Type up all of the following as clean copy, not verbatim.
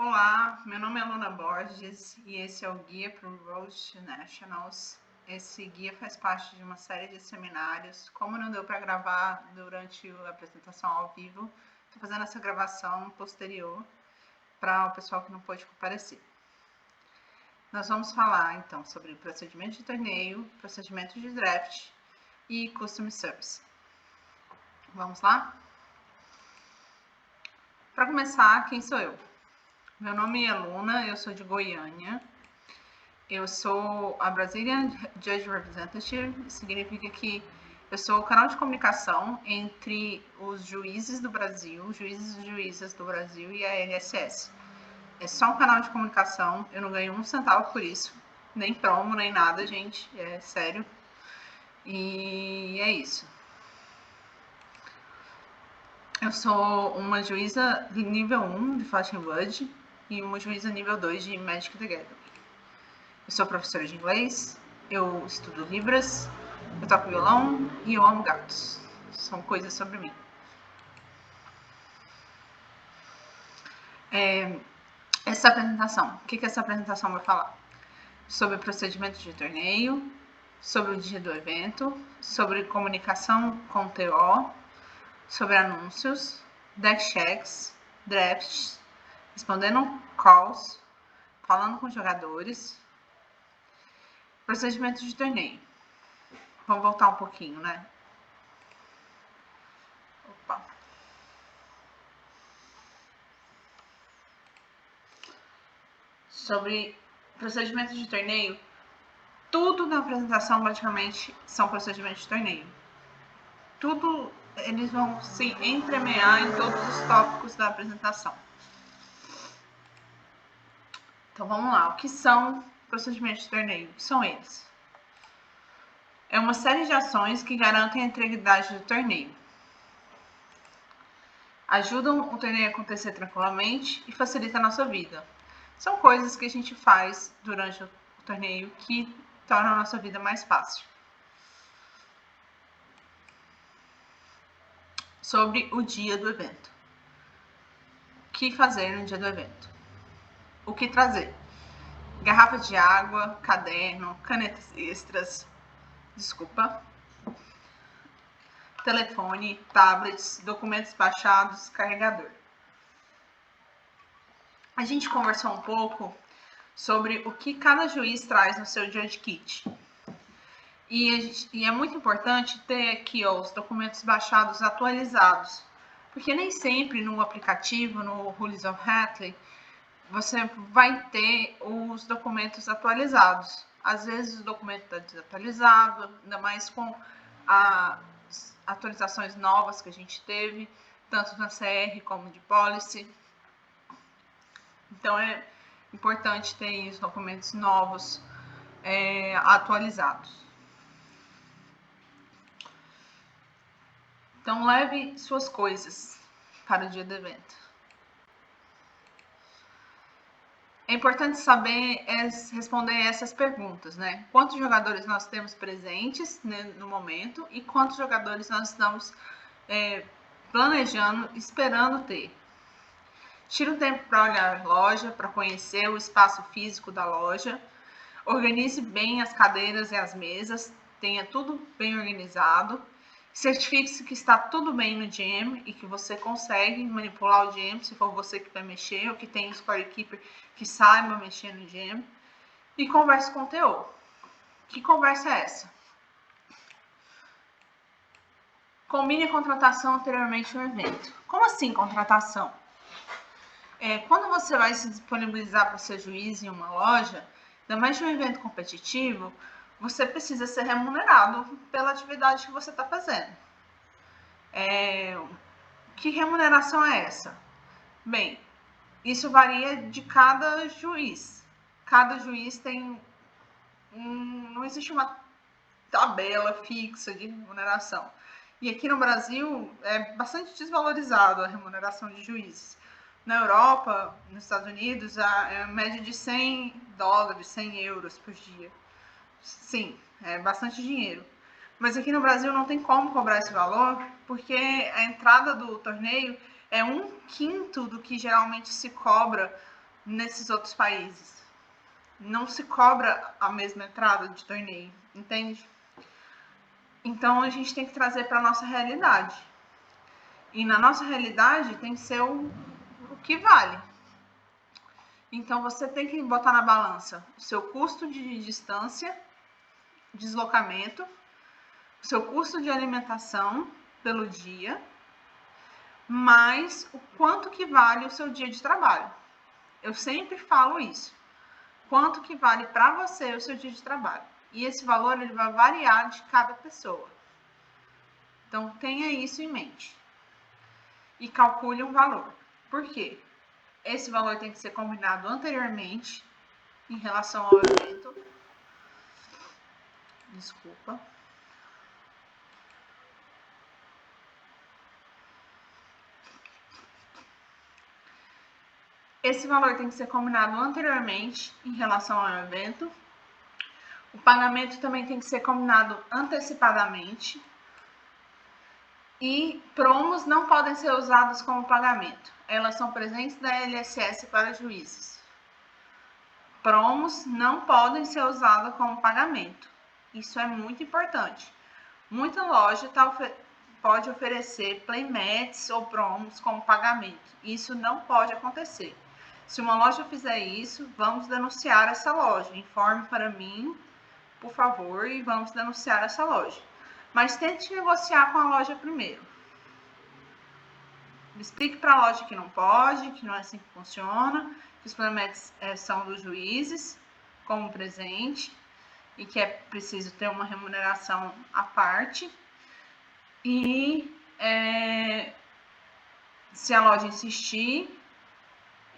Olá, meu nome é Luna Borges e esse é o Guia para o Road to Nationals. Esse guia faz parte de uma série de seminários. Como não deu para gravar durante a apresentação ao vivo, estou fazendo essa gravação posterior para o pessoal que não pôde comparecer. Nós vamos falar então sobre procedimento de torneio, procedimento de draft e Custom Service. Vamos lá? Para começar, quem sou eu? Meu nome é Luna, eu sou de Goiânia. Eu sou a Brazilian Judge Representative, significa que eu sou o canal de comunicação entre os juízes do Brasil, juízes e juízas do Brasil e a LSS. É só um canal de comunicação, eu não ganho um centavo por isso, nem promo, nem nada, gente, é sério. E é isso. Eu sou uma juíza de nível 1 de Flesh and Blood e uma juíza nível 2 de Magic the Gathering. Eu sou professora de inglês, eu estudo Libras, eu toco violão e eu amo gatos. São coisas sobre mim. Essa apresentação, o que essa apresentação vai falar? Sobre procedimento de torneio, sobre o dia do evento, sobre comunicação com TO, sobre anúncios, deck checks, drafts, respondendo calls, falando com jogadores, procedimento de torneio. Vamos voltar um pouquinho, né? Opa. Sobre procedimento de torneio, tudo na apresentação praticamente são procedimentos de torneio. Tudo eles vão se entremear em todos os tópicos da apresentação. Então vamos lá, o que são procedimentos de torneio? O que são eles? É uma série de ações que garantem a integridade do torneio. Ajudam o torneio a acontecer tranquilamente e facilitam a nossa vida. São coisas que a gente faz durante o torneio que tornam a nossa vida mais fácil. Sobre o dia do evento. O que fazer no dia do evento? O que trazer? Garrafa de água, caderno, canetas extras, telefone, tablets, documentos baixados, carregador. A gente conversou um pouco sobre o que cada juiz traz no seu Judge Kit. E é muito importante ter aqui os documentos baixados atualizados, porque nem sempre no aplicativo, no Rules of Hatley, você vai ter os documentos atualizados. Às vezes o documento está desatualizado, ainda mais com as atualizações novas que a gente teve, tanto na CR como de Policy. Então é importante ter os documentos novos atualizados. Então leve suas coisas para o dia do evento. É importante saber responder essas perguntas, né? Quantos jogadores nós temos presentes, né, no momento e quantos jogadores nós estamos planejando, esperando ter. Tire um tempo para olhar a loja, para conhecer o espaço físico da loja. Organize bem as cadeiras e as mesas, tenha tudo bem organizado. Certifique-se que está tudo bem no GM e que você consegue manipular o GM, se for você que vai mexer, ou que tem um scorekeeper que saiba mexer no GM. E converse com o TO. Que conversa é essa? Combine a contratação anteriormente ao evento. Como assim contratação? Quando você vai se disponibilizar para ser juiz em uma loja, ainda mais de um evento competitivo, você precisa ser remunerado pela atividade que você está fazendo. Que remuneração é essa? Bem, isso varia de cada juiz. Cada juiz tem não existe uma tabela fixa de remuneração. E aqui no Brasil é bastante desvalorizado a remuneração de juízes. Na Europa, nos Estados Unidos, é a média de $100, €100 por dia. Sim, é bastante dinheiro. Mas aqui no Brasil não tem como cobrar esse valor, porque a entrada do torneio é 1/5 do que geralmente se cobra nesses outros países. Não se cobra a mesma entrada de torneio, entende? Então a gente tem que trazer para a nossa realidade. E na nossa realidade tem que ser o que vale. Então você tem que botar na balança o seu custo de distância, deslocamento, o seu custo de alimentação pelo dia, mais o quanto que vale o seu dia de trabalho. Eu sempre falo isso. Quanto que vale para você o seu dia de trabalho. E esse valor ele vai variar de cada pessoa. Então tenha isso em mente. E calcule um valor. Por quê? Esse valor tem que ser combinado anteriormente em relação ao evento. Desculpa. Esse valor tem que ser combinado anteriormente em relação ao evento. O pagamento também tem que ser combinado antecipadamente. E promos não podem ser usados como pagamento. Elas são presentes da LSS para juízes. Promos não podem ser usadas como pagamento. Isso é muito importante. Muita loja pode oferecer playmats ou promos como pagamento. Isso não pode acontecer. Se uma loja fizer isso, vamos denunciar essa loja. Informe para mim, por favor, e vamos denunciar essa loja. Mas tente negociar com a loja primeiro. Explique para a loja que não pode, que não é assim que funciona, que os playmats são dos juízes, como presente, e que é preciso ter uma remuneração à parte. E se a loja insistir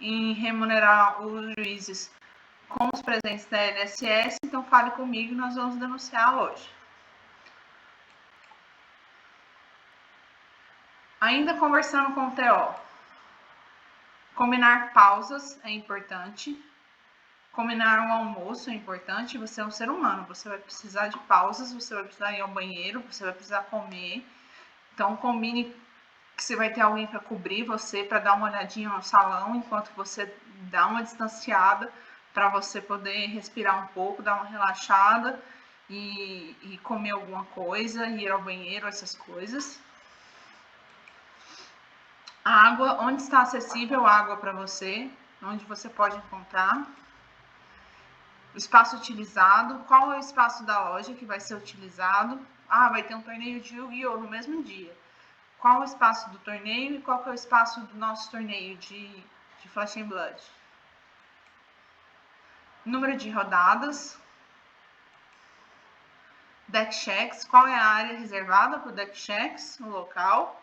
em remunerar os juízes com os presentes da LSS, então fale comigo e nós vamos denunciar a loja. Ainda conversando com o TO, combinar pausas é importante, combinar um almoço é importante, você é um ser humano, você vai precisar de pausas, você vai precisar ir ao banheiro, você vai precisar comer, então combine que você vai ter alguém para cobrir você, para dar uma olhadinha no salão, enquanto você dá uma distanciada, para você poder respirar um pouco, dar uma relaxada e comer alguma coisa, ir ao banheiro, essas coisas. Água, onde está acessível água para você, onde você pode encontrar. O espaço utilizado, qual é o espaço da loja que vai ser utilizado. Vai ter um torneio de Yu-Gi-Oh! No mesmo dia. Qual é o espaço do torneio e qual é o espaço do nosso torneio de Flesh and Blood. Número de rodadas. Deck checks, qual é a área reservada para o deck checks, o local.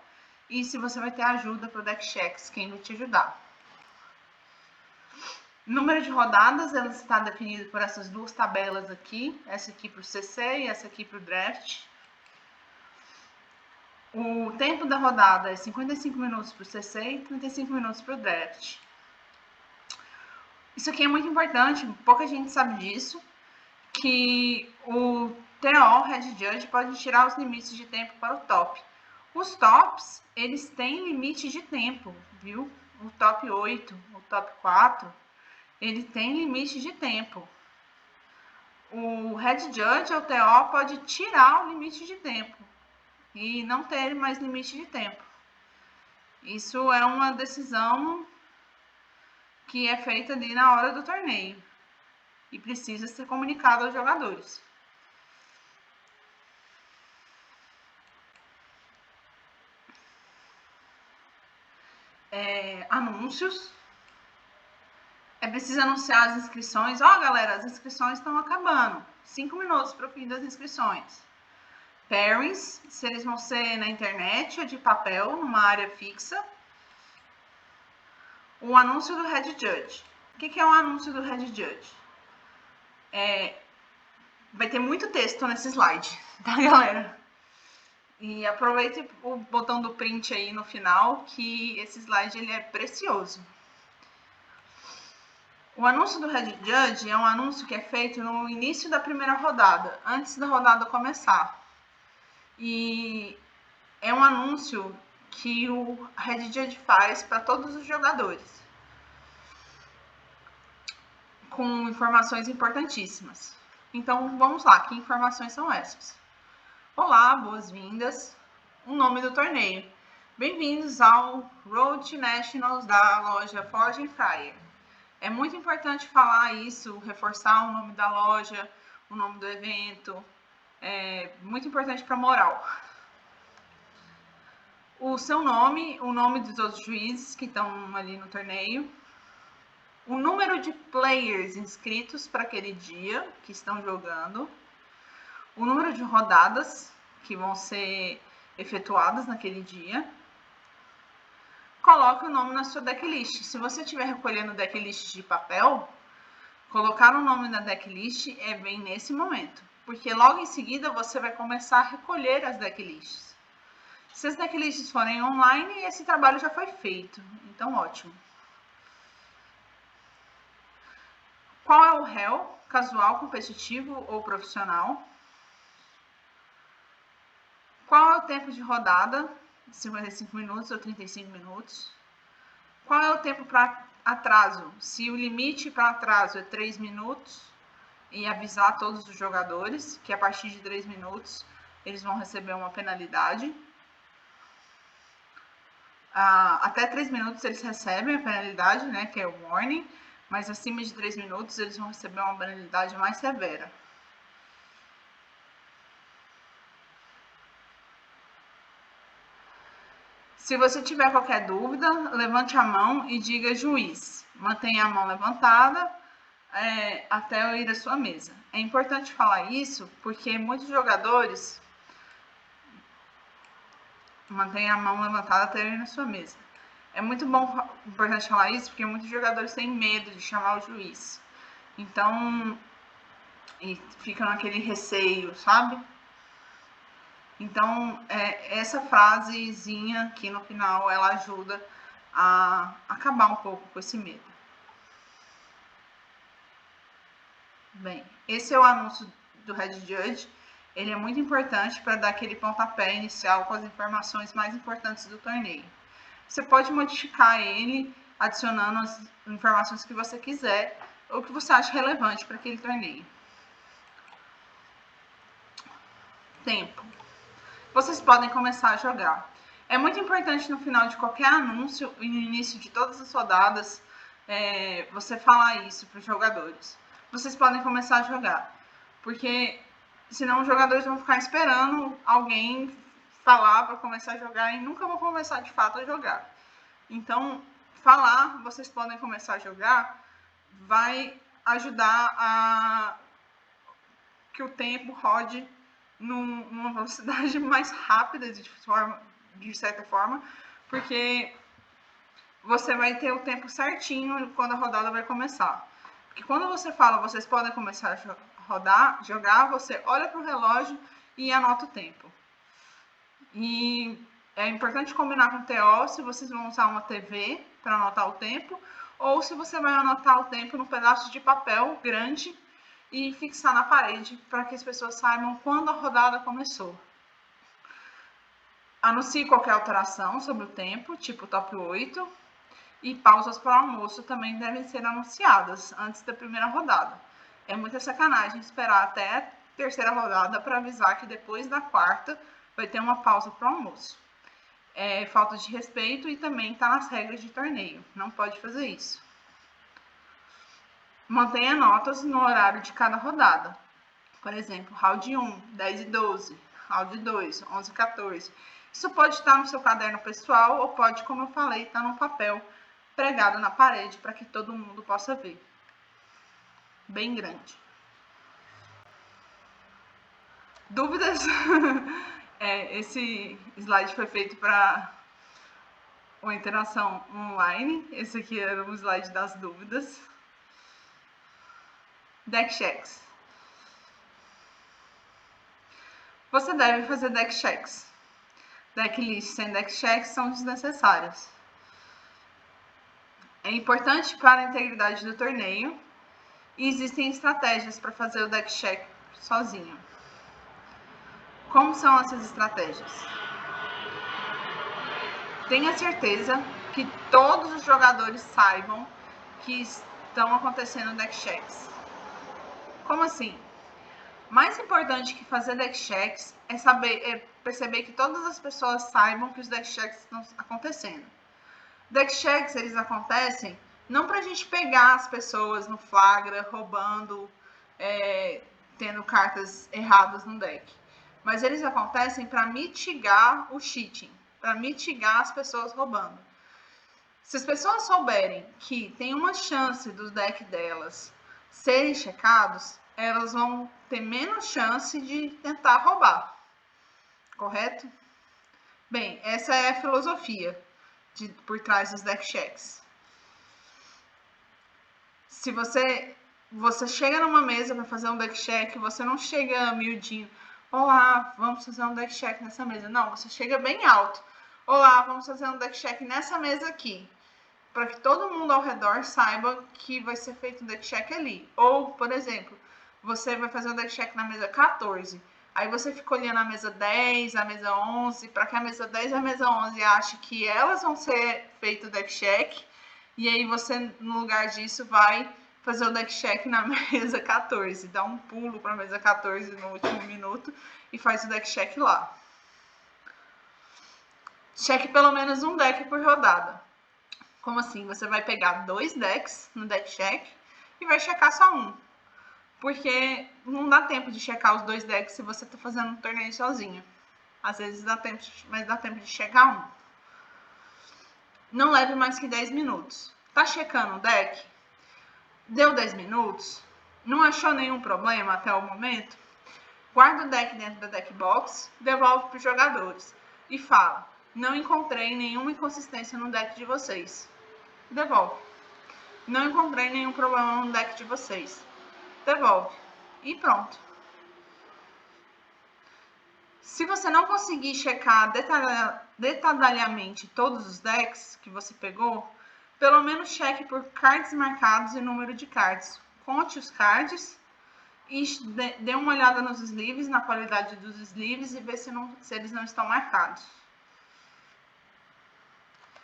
E se você vai ter ajuda para o deck checks, quem vai te ajudar. Número de rodadas, ela está definido por essas duas tabelas aqui. Essa aqui para o CC e essa aqui para o draft. O tempo da rodada é 55 minutos para o CC e 35 minutos para o draft. Isso aqui é muito importante, pouca gente sabe disso, que o TO, Head Judge, pode tirar os limites de tempo para o top. Os tops, eles têm limite de tempo, viu? O top 8, o top 4, ele tem limite de tempo. O Head Judge, o TO, pode tirar o limite de tempo e não ter mais limite de tempo. Isso é uma decisão que é feita ali na hora do torneio e precisa ser comunicado aos jogadores. Anúncios. É preciso anunciar as inscrições. Galera, as inscrições estão acabando. 5 minutos para o fim das inscrições. Pairings, se eles vão ser na internet ou de papel, numa área fixa. O anúncio do Head Judge. O que é o anúncio do Head Judge? Vai ter muito texto nesse slide, tá, galera? E aproveite o botão do print aí no final, que esse slide ele é precioso. O anúncio do Head Judge é um anúncio que é feito no início da primeira rodada, antes da rodada começar. E é um anúncio que o Head Judge faz para todos os jogadores. com informações importantíssimas. Então, vamos lá, que informações são essas? Olá, boas-vindas. O nome do torneio. Bem-vindos ao Road to Nationals da loja Forge Fire. É muito importante falar isso, reforçar o nome da loja, o nome do evento. É muito importante para a moral. O seu nome, o nome dos outros juízes que estão ali no torneio, o número de players inscritos para aquele dia que estão jogando, o número de rodadas que vão ser efetuadas naquele dia. Coloque o nome na sua decklist. Se você estiver recolhendo decklist de papel, colocar o nome na decklist é bem nesse momento, porque logo em seguida você vai começar a recolher as decklists. Se as decklists forem online, esse trabalho já foi feito, então ótimo. Qual é o réu? Casual, competitivo ou profissional? Qual é o tempo de rodada? 55 minutos ou 35 minutos? Qual é o tempo para atraso? Se o limite para atraso é 3 minutos, e avisar todos os jogadores que a partir de 3 minutos eles vão receber uma penalidade. Até 3 minutos eles recebem a penalidade, né, que é o warning, mas acima de 3 minutos eles vão receber uma penalidade mais severa. Se você tiver qualquer dúvida, levante a mão e diga juiz. Mantenha a mão levantada até eu ir à sua mesa. É importante falar isso porque muitos jogadores mantenham a mão levantada até eu ir na sua mesa. É muito importante falar isso porque muitos jogadores têm medo de chamar o juiz. Então, ficam naquele receio, sabe? Então, essa frasezinha aqui no final, ela ajuda a acabar um pouco com esse medo. Bem, esse é o anúncio do Head Judge. Ele é muito importante para dar aquele pontapé inicial com as informações mais importantes do torneio. Você pode modificar ele adicionando as informações que você quiser ou que você acha relevante para aquele torneio. Tempo. Vocês podem começar a jogar. É muito importante no final de qualquer anúncio e no início de todas as rodadas, você falar isso para os jogadores. Vocês podem começar a jogar, porque senão os jogadores vão ficar esperando alguém falar para começar a jogar e nunca vão começar de fato a jogar. Então, falar, vocês podem começar a jogar, vai ajudar a que o tempo rode numa velocidade mais rápida, de certa forma, porque você vai ter o tempo certinho quando a rodada vai começar. Porque quando você fala, vocês podem começar a jogar, você olha para o relógio e anota o tempo. E é importante combinar com o TO se vocês vão usar uma TV para anotar o tempo, ou se você vai anotar o tempo num pedaço de papel grande e fixar na parede para que as pessoas saibam quando a rodada começou. Anuncie qualquer alteração sobre o tempo, tipo top 8, e pausas para o almoço também devem ser anunciadas antes da primeira rodada. É muita sacanagem esperar até a terceira rodada para avisar que depois da quarta vai ter uma pausa para o almoço. É falta de respeito e também está nas regras de torneio. Não pode fazer isso. Mantenha notas no horário de cada rodada. Por exemplo, round 1, 10 e 12, round 2, 11 e 14. Isso pode estar no seu caderno pessoal ou pode, como eu falei, estar no papel pregado na parede para que todo mundo possa ver. Bem grande. Dúvidas? Esse slide foi feito para uma interação online. Esse aqui era o slide das dúvidas. Deck checks. Você deve fazer deck checks. Decklists sem deck checks são desnecessárias. É importante para a integridade do torneio e existem estratégias para fazer o deck check sozinho. Como são essas estratégias? Tenha certeza que todos os jogadores saibam que estão acontecendo deck checks. Como assim? Mais importante que fazer deck checks é perceber que todas as pessoas saibam que os deck checks estão acontecendo. Deck checks, eles acontecem não pra gente pegar as pessoas no flagra, roubando, tendo cartas erradas no deck. Mas eles acontecem para mitigar o cheating, para mitigar as pessoas roubando. Se as pessoas souberem que tem uma chance do deck delas serem checados, elas vão ter menos chance de tentar roubar. Correto? Bem, essa é a filosofia por trás dos deck checks. Se você chega numa mesa para fazer um deck check, você não chega miudinho. Olá, vamos fazer um deck check nessa mesa. Não, você chega bem alto. Olá, vamos fazer um deck check nessa mesa aqui. Para que todo mundo ao redor saiba que vai ser feito um deck check ali. Ou, por exemplo, você vai fazer um deck check na mesa 14. Aí você fica olhando a mesa 10, a mesa 11, para que a mesa 10 e a mesa 11 ache que elas vão ser feito o deck check. E aí você, no lugar disso, vai fazer o deck check na mesa 14. Dá um pulo para a mesa 14 no último minuto e faz o deck check lá. Cheque pelo menos um deck por rodada. Como assim? Você vai pegar 2 decks no deck check e vai checar só um. Porque não dá tempo de checar os 2 decks se você está fazendo um torneio sozinho. Às vezes dá tempo, mas dá tempo de checar um. Não leve mais que 10 minutos. Tá checando o deck? Deu 10 minutos? Não achou nenhum problema até o momento? Guarda o deck dentro da deck box, devolve para os jogadores e fala: não encontrei nenhuma inconsistência no deck de vocês. Devolve. Não encontrei nenhum problema no deck de vocês. Devolve. E pronto. Se você não conseguir checar detalhadamente todos os decks que você pegou, pelo menos cheque por cards marcados e número de cards. Conte os cards e dê uma olhada nos sleeves, na qualidade dos sleeves e vê se eles não estão marcados.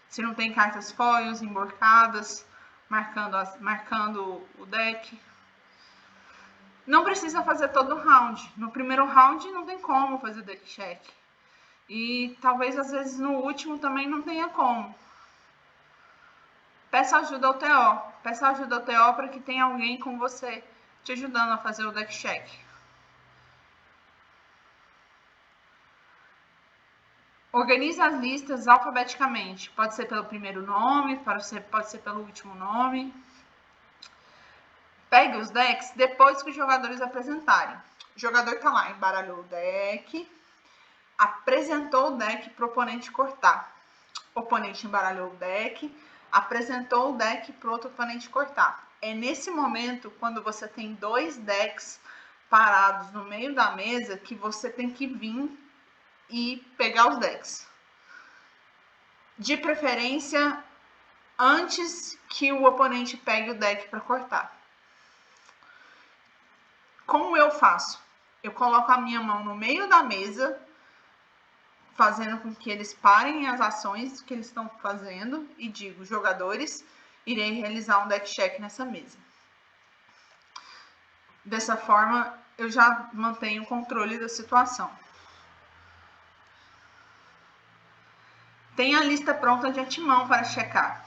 Se não tem cartas foils, emborcadas, marcando o deck. Não precisa fazer todo o round. No primeiro round não tem como fazer deck check. E talvez às vezes no último também não tenha como. Peça ajuda ao TO. Peça ajuda ao TO para que tenha alguém com você te ajudando a fazer o deck check. Organize as listas alfabeticamente. Pode ser pelo primeiro nome, pode ser pelo último nome. Pegue os decks depois que os jogadores apresentarem. O jogador está lá, embaralhou o deck, apresentou o deck para o oponente cortar. O oponente embaralhou o deck, apresentou o deck para o outro oponente cortar. É nesse momento, quando você tem 2 decks parados no meio da mesa, que você tem que vir e pegar os decks. De preferência, antes que o oponente pegue o deck para cortar. Como eu faço? Eu coloco a minha mão no meio da mesa, fazendo com que eles parem as ações que eles estão fazendo e digo: jogadores, irei realizar um deck check nessa mesa. Dessa forma, eu já mantenho o controle da situação. Tenha a lista pronta de antemão para checar.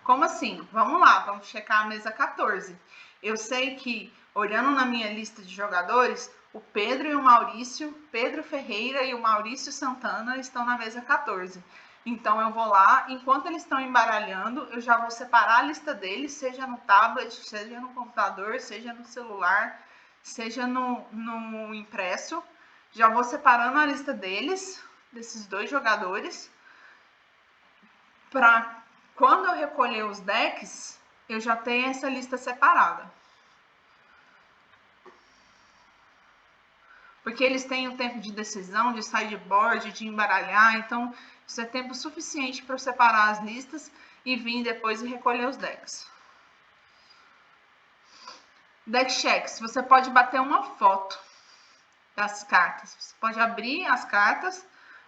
Como assim? Vamos lá, vamos checar a mesa 14. Eu sei que, olhando na minha lista de jogadores, o Pedro e o Maurício, Pedro Ferreira e o Maurício Santana estão na mesa 14. Então eu vou lá, enquanto eles estão embaralhando, eu já vou separar a lista deles, seja no tablet, seja no computador, seja no celular, seja no impresso. Já vou separando a lista deles, desses 2 jogadores, para quando eu recolher os decks, eu já tenho essa lista separada. Porque eles têm o tempo de decisão, de sideboard, de embaralhar, então isso é tempo suficiente para eu separar as listas e vir depois e recolher os decks. Deck checks, você pode bater uma foto das cartas. Você pode abrir as cartas,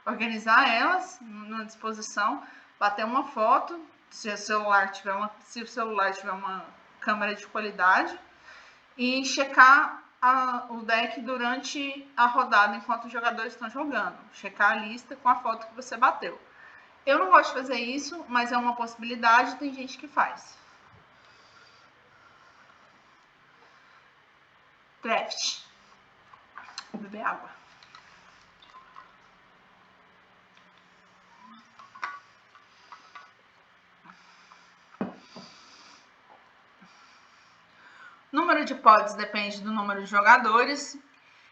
organizar elas na disposição, bater uma foto, se o celular tiver uma câmera de qualidade e checar o deck durante a rodada enquanto os jogadores estão jogando. Checar a lista com a foto que você bateu. Eu não gosto de fazer isso, mas é uma possibilidade, tem gente que faz. Draft. Vou beber água. Número de pods depende do número de jogadores.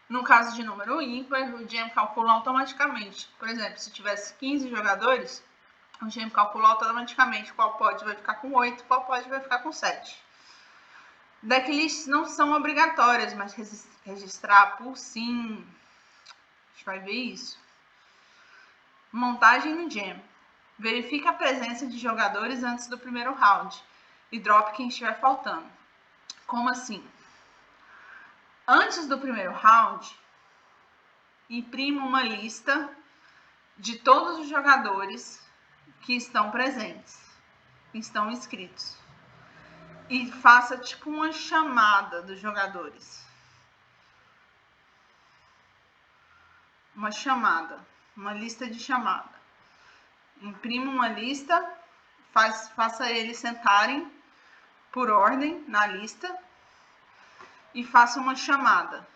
No caso de número ímpar, o GM calcula automaticamente. Por exemplo, se tivesse 15 jogadores, o GM calcula automaticamente qual pod vai ficar com 8, qual pod vai ficar com 7. Decklists não são obrigatórias, mas registrar por sim. A gente vai ver isso. Montagem no GM. Verifica a presença de jogadores antes do primeiro round e drop quem estiver faltando. Como assim? Antes do primeiro round, imprima uma lista de todos os jogadores que estão presentes, que estão inscritos. E faça tipo uma chamada dos jogadores. Uma chamada, uma lista de chamada. Imprima uma lista, faça eles sentarem por ordem na lista e faça uma chamada.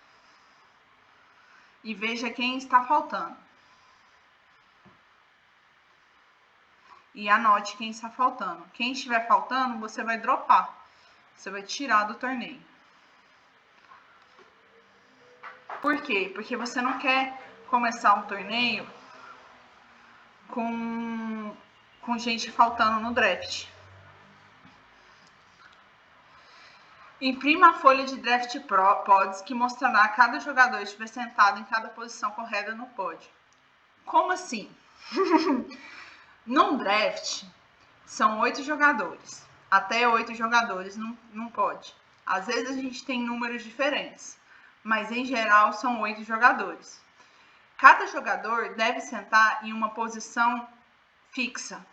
E veja quem está faltando. E anote quem está faltando. Quem estiver faltando, você vai dropar. Você vai tirar do torneio. Por quê? Porque você não quer começar um torneio com gente faltando no draft. Imprima a folha de draft pods que mostrará cada jogador estiver sentado em cada posição correta no pod. Como assim? Num draft, são 8 jogadores. Até 8 jogadores não pode. Às vezes a gente tem números diferentes, mas em geral são 8 jogadores. Cada jogador deve sentar em uma posição fixa.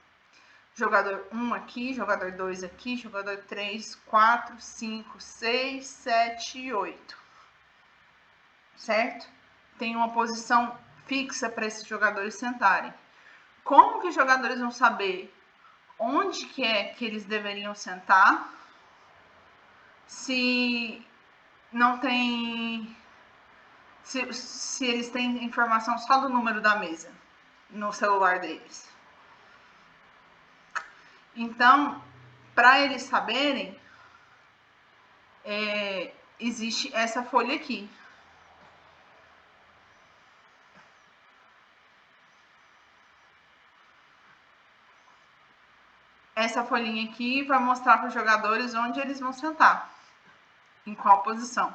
Jogador 1 aqui, jogador 2 aqui, jogador 3, 4, 5, 6, 7 e 8. Certo? Tem uma posição fixa para esses jogadores sentarem. Como que os jogadores vão saber onde que é que eles deveriam sentar se não tem... Se eles têm informação só do número da mesa no celular deles? Então, para eles saberem, existe essa folha aqui. Essa folhinha aqui vai mostrar para os jogadores onde eles vão sentar, em qual posição.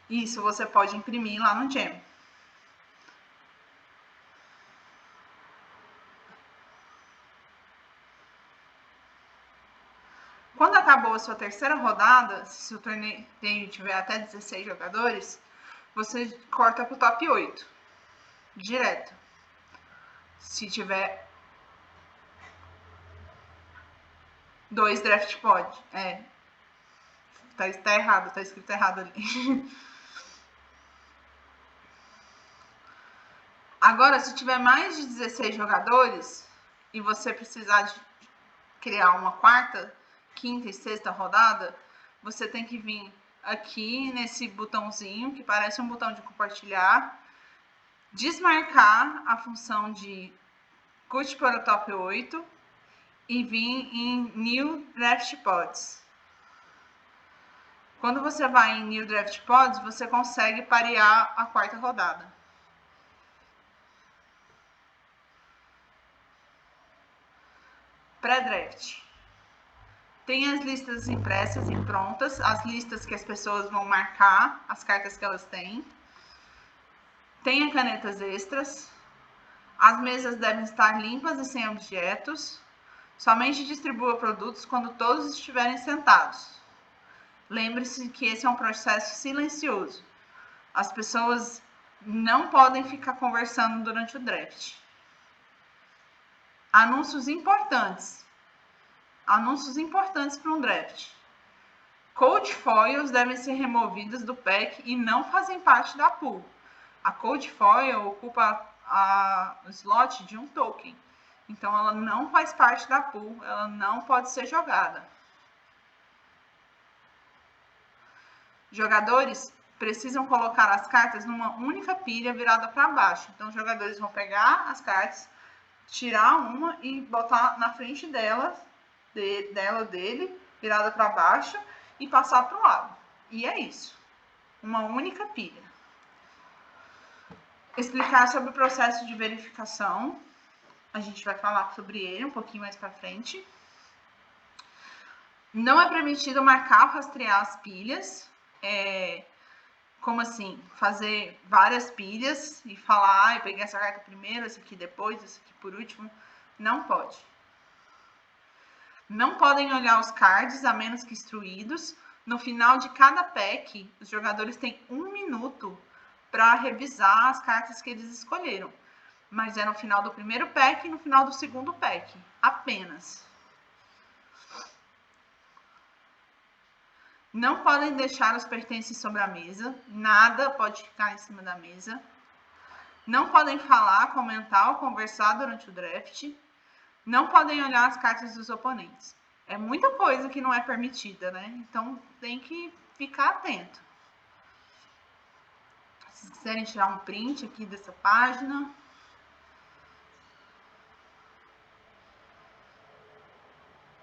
Isso você pode imprimir lá no Jam. Quando acabou a sua terceira rodada, se o torneio tiver até 16 jogadores, você corta para o top 8, direto. Se tiver 2 draft pod, tá errado, tá escrito errado ali. Agora, se tiver mais de 16 jogadores e você precisar de criar uma quarta, quinta e sexta rodada, você tem que vir aqui nesse botãozinho, que parece um botão de compartilhar, desmarcar a função de cut para o top 8 e vir em New Draft Pods. Quando você vai em New Draft Pods, você consegue parear a quarta rodada. Pré-draft. Tem as listas impressas e prontas, as listas que as pessoas vão marcar, as cartas que elas têm. Tem canetas extras. As mesas devem estar limpas e sem objetos. Somente distribua produtos quando todos estiverem sentados. Lembre-se que esse é um processo silencioso. As pessoas não podem ficar conversando durante o draft. Anúncios importantes. Anúncios importantes para um draft. Code foils devem ser removidas do pack e não fazem parte da pool. A code foil ocupa o slot de um token. Então, ela não faz parte da pool, ela não pode ser jogada. Jogadores precisam colocar as cartas numa única pilha virada para baixo. Então, os jogadores vão pegar as cartas, tirar uma e botar na frente dele, virada para baixo e passar para o lado. E é isso. Uma única pilha. Explicar sobre o processo de verificação. A gente vai falar sobre ele um pouquinho mais para frente. Não é permitido marcar ou rastrear as pilhas. Como assim? Fazer várias pilhas e falar, eu peguei essa carta primeiro, essa aqui depois, essa aqui por último. Não pode. Não podem olhar os cards, a menos que instruídos. No final de cada pack, os jogadores têm 1 minuto para revisar as cartas que eles escolheram. Mas é no final do primeiro pack e no final do segundo pack, apenas. Não podem deixar os pertences sobre a mesa, nada pode ficar em cima da mesa. Não podem falar, comentar ou conversar durante o draft. Não podem olhar as cartas dos oponentes. É muita coisa que não é permitida, né? Então tem que ficar atento. Se quiserem tirar um print aqui dessa página.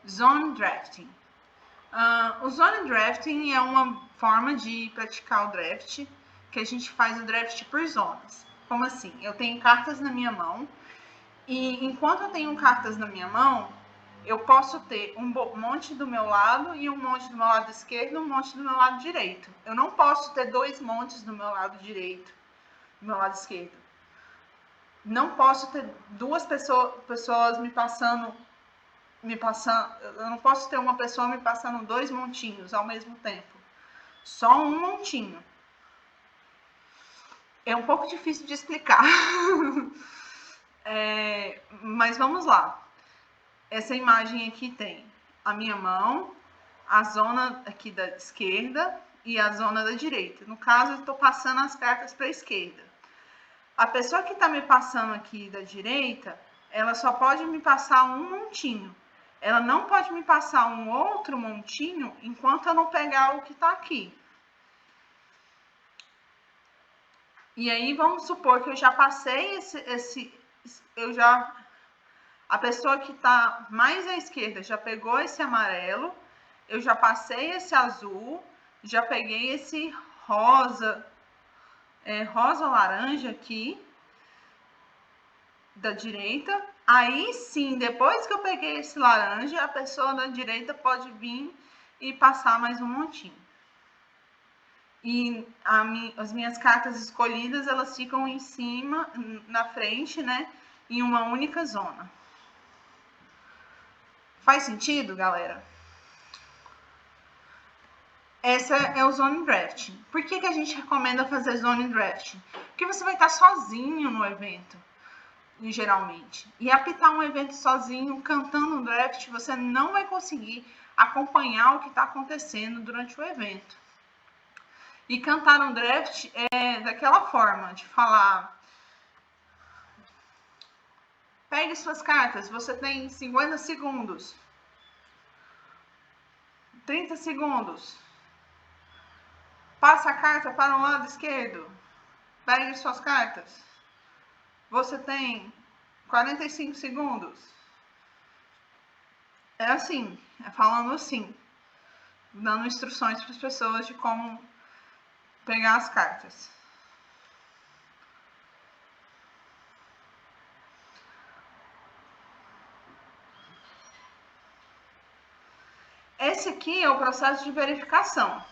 Zone Drafting. O Zone Drafting é uma forma de praticar o draft, que a gente faz o draft por zonas. Como assim? Eu tenho cartas na minha mão, e enquanto eu tenho cartas na minha mão, eu posso ter um monte do meu lado e um monte do meu lado esquerdo e um monte do meu lado direito. Eu não posso ter 2 montes do meu lado direito, do meu lado esquerdo. Não posso ter 2 pessoas me passando, eu não posso ter uma pessoa me passando 2 montinhos ao mesmo tempo. Só um montinho. É um pouco difícil de explicar. Mas vamos lá. Essa imagem aqui tem a minha mão, a zona aqui da esquerda e a zona da direita. No caso, eu estou passando as cartas para a esquerda. A pessoa que está me passando aqui da direita, ela só pode me passar um montinho. Ela não pode me passar um outro montinho enquanto eu não pegar o que está aqui. E aí, vamos supor que eu já passei a pessoa que está mais à esquerda já pegou esse amarelo, eu já passei esse azul, já peguei esse rosa, rosa-laranja aqui, da direita. Aí sim, depois que eu peguei esse laranja, a pessoa da direita pode vir e passar mais um montinho. E as minhas cartas escolhidas, elas ficam em cima, na frente, né? Em uma única zona. Faz sentido, galera? Essa é o Zone Drafting. Por que a gente recomenda fazer Zone Drafting? Porque você vai estar sozinho no evento, geralmente. E apitar um evento sozinho, cantando um draft, você não vai conseguir acompanhar o que está acontecendo durante o evento. E cantar um draft é daquela forma, de falar: pegue suas cartas, você tem 50 segundos. 30 segundos. Passa a carta para o lado esquerdo. Pegue suas cartas. Você tem 45 segundos. É assim, falando assim, dando instruções para as pessoas de como pegar as cartas. Esse aqui é o processo de verificação.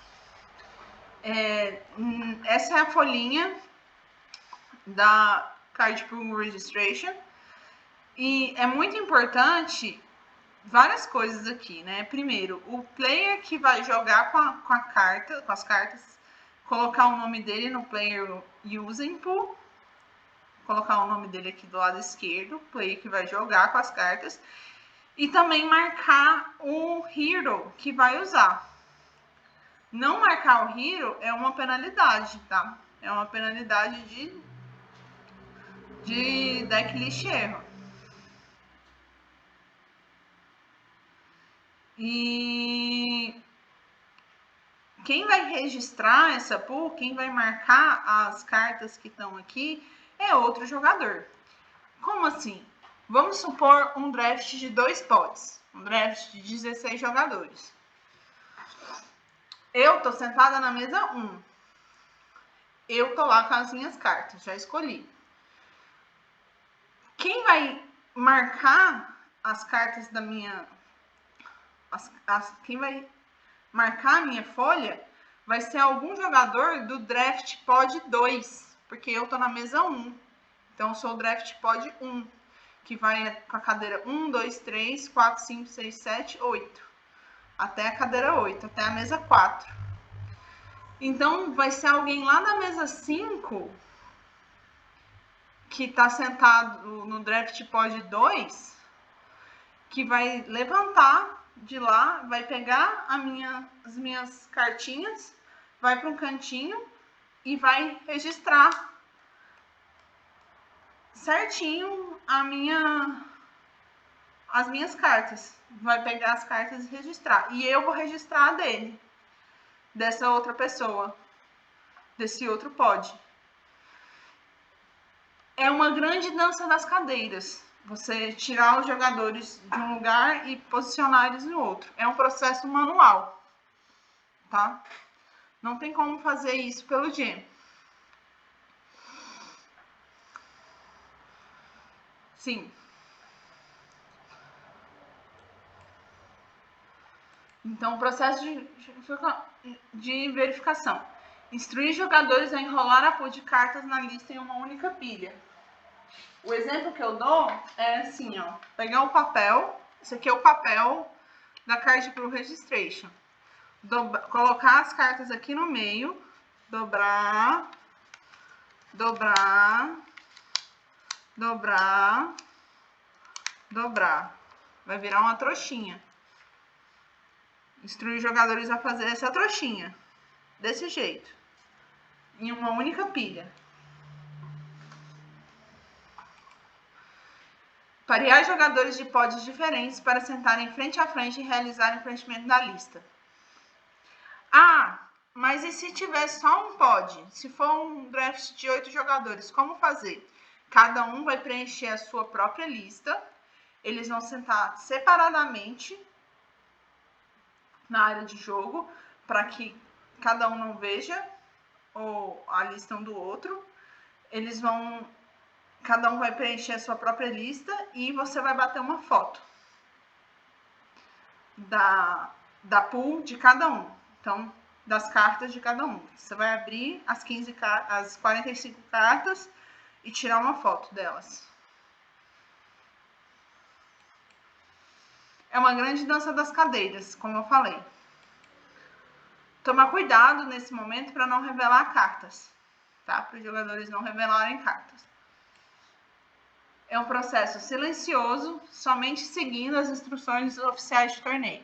Essa é a folhinha da Card Pool Registration. E é muito importante várias coisas aqui, né? Primeiro, o player que vai jogar com as cartas, colocar o nome dele no Player Using Pool, colocar o nome dele aqui do lado esquerdo, o player que vai jogar com as cartas, e também marcar o hero que vai usar. Não marcar o hero é uma penalidade, tá? É uma penalidade de decklist erro. E quem vai registrar essa pool, quem vai marcar as cartas que estão aqui, é outro jogador. Como assim? Vamos supor um draft de 2 pods, um draft de 16 jogadores. Eu tô sentada na mesa 1. Eu tô lá com as minhas cartas, já escolhi. Quem vai marcar as cartas da minha... quem vai marcar a minha folha vai ser algum jogador do draft pod 2, porque eu tô na mesa 1. Então, eu sou o draft pod 1, que vai com a cadeira 1, 2, 3, 4, 5, 6, 7, 8. Até a cadeira 8, até a mesa 4. Então, vai ser alguém lá na mesa 5, que tá sentado no draft pod 2, que vai levantar de lá, vai pegar as minhas cartinhas, vai para um cantinho e vai registrar certinho as minhas cartas. Vai pegar as cartas e registrar. E eu vou registrar a dele, dessa outra pessoa, desse outro pod. É uma grande dança das cadeiras. Você tirar os jogadores de um lugar e posicionar eles no outro. É um processo manual, tá? Não tem como fazer isso pelo GM. Sim. Então, o processo de verificação. Instruir jogadores a enrolar a pool de cartas na lista em uma única pilha. O exemplo que eu dou é assim, ó. Pegar o papel. Esse aqui é o papel da Card Pool Registration. Colocar as cartas aqui no meio. Dobrar. Dobrar. Dobrar. Dobrar. Vai virar uma trouxinha. Instruir os jogadores a fazer essa trouxinha. Desse jeito. Em uma única pilha. Parear jogadores de pods diferentes para sentarem frente a frente e realizarem o preenchimento da lista. Ah, mas e se tiver só um pod? Se for um draft de 8 jogadores, como fazer? Cada um vai preencher a sua própria lista. Eles vão sentar separadamente na área de jogo, para que cada um não veja a lista um do outro. Cada um vai preencher a sua própria lista e você vai bater uma foto da pool de cada um. Então, das cartas de cada um. Você vai abrir as 45 cartas e tirar uma foto delas. É uma grande dança das cadeiras, como eu falei. Tomar cuidado nesse momento para não revelar cartas, tá? Para os jogadores não revelarem cartas. É um processo silencioso, somente seguindo as instruções oficiais de torneio.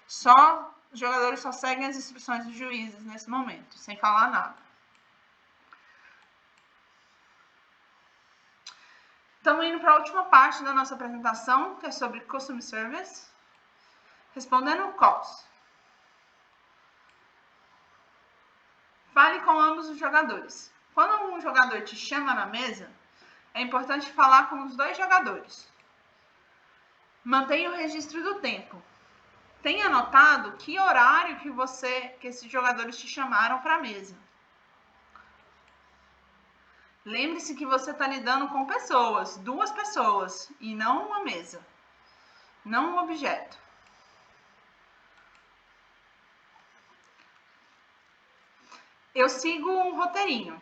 Os jogadores só seguem as instruções dos juízes nesse momento, sem falar nada. Estamos indo para a última parte da nossa apresentação, que é sobre Custom Service. Respondendo calls. Fale com ambos os jogadores. Quando um jogador te chama na mesa, é importante falar com os 2 jogadores. Mantenha o registro do tempo. Tenha anotado que horário que esses jogadores te chamaram para a mesa. Lembre-se que você está lidando com pessoas, 2 pessoas, e não uma mesa, não um objeto. Eu sigo um roteirinho.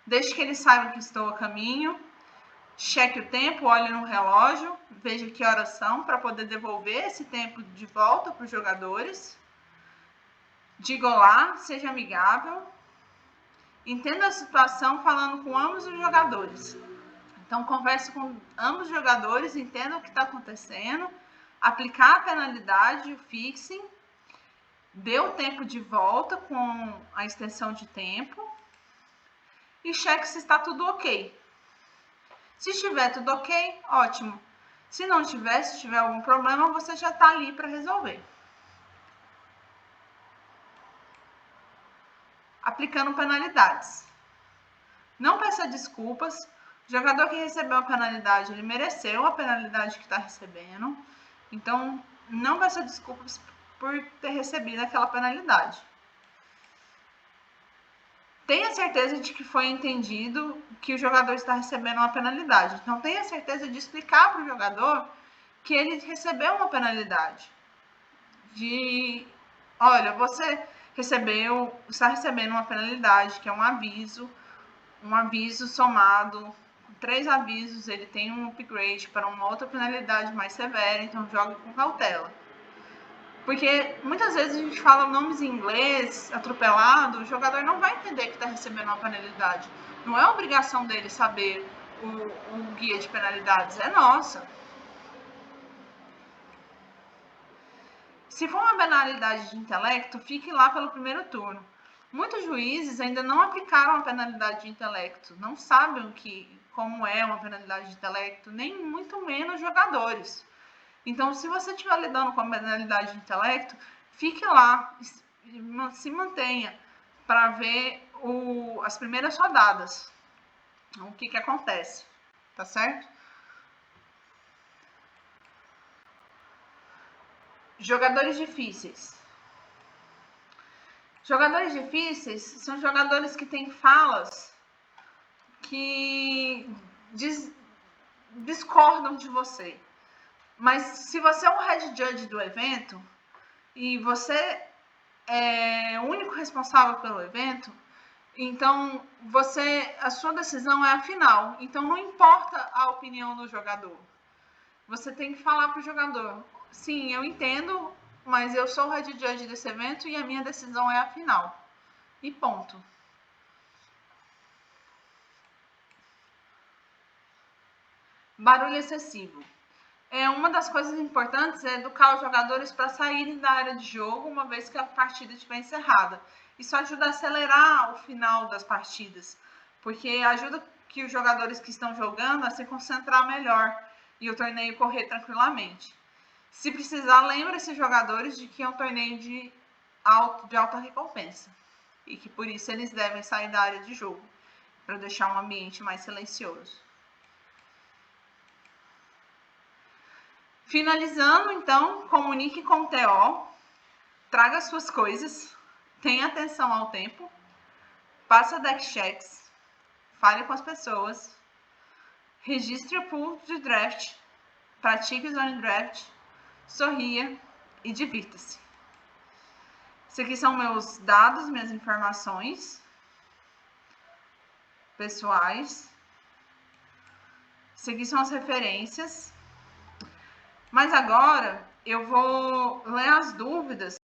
Desde que eles saibam que estou a caminho, cheque o tempo, olhe no relógio, veja que horas são para poder devolver esse tempo de volta para os jogadores. Diga olá, seja amigável. Entenda a situação falando com ambos os jogadores. Então, converse com ambos os jogadores, entenda o que está acontecendo, aplicar a penalidade, o fixing, dê o tempo de volta com a extensão de tempo e cheque se está tudo ok. Se estiver tudo ok, ótimo. Se não tiver, se tiver algum problema, você já está ali para resolver. Aplicando penalidades. Não peça desculpas. O jogador que recebeu a penalidade, ele mereceu a penalidade que está recebendo. Então, não peça desculpas por ter recebido aquela penalidade. Tenha certeza de que foi entendido que o jogador está recebendo uma penalidade. Então, tenha certeza de explicar para o jogador que ele recebeu uma penalidade. Olha, você está recebendo uma penalidade, que é um aviso somado, 3 avisos, ele tem um upgrade para uma outra penalidade mais severa, então jogue com cautela. Porque muitas vezes a gente fala nomes em inglês, atropelado, o jogador não vai entender que está recebendo uma penalidade. Não é obrigação dele saber o guia de penalidades, é nossa. Se for uma penalidade de intelecto, fique lá pelo primeiro turno. Muitos juízes ainda não aplicaram a penalidade de intelecto, não sabem como é uma penalidade de intelecto, nem muito menos jogadores. Então, se você estiver lidando com a penalidade de intelecto, fique lá, se mantenha para ver as primeiras rodadas, o que acontece, tá certo? Jogadores difíceis. Jogadores difíceis são jogadores que têm falas que discordam de você. Mas se você é o head judge do evento e você é o único responsável pelo evento, então a sua decisão é a final. Então não importa a opinião do jogador. Você tem que falar para o jogador: sim, eu entendo, mas eu sou o head judge desse evento e a minha decisão é a final. E ponto. Barulho excessivo. Uma das coisas importantes é educar os jogadores para saírem da área de jogo uma vez que a partida estiver encerrada. Isso ajuda a acelerar o final das partidas, porque ajuda que os jogadores que estão jogando a se concentrar melhor e o torneio correr tranquilamente. Se precisar, lembre esses jogadores de que é um torneio de alta recompensa e que por isso eles devem sair da área de jogo, para deixar um ambiente mais silencioso. Finalizando, então, comunique com o TO, traga suas coisas, tenha atenção ao tempo, faça deck checks, fale com as pessoas, registre o pool de draft, pratique o zone draft, sorria e divirta-se. Esses aqui são meus dados, minhas informações pessoais. Esses aqui são as referências. Mas agora eu vou ler as dúvidas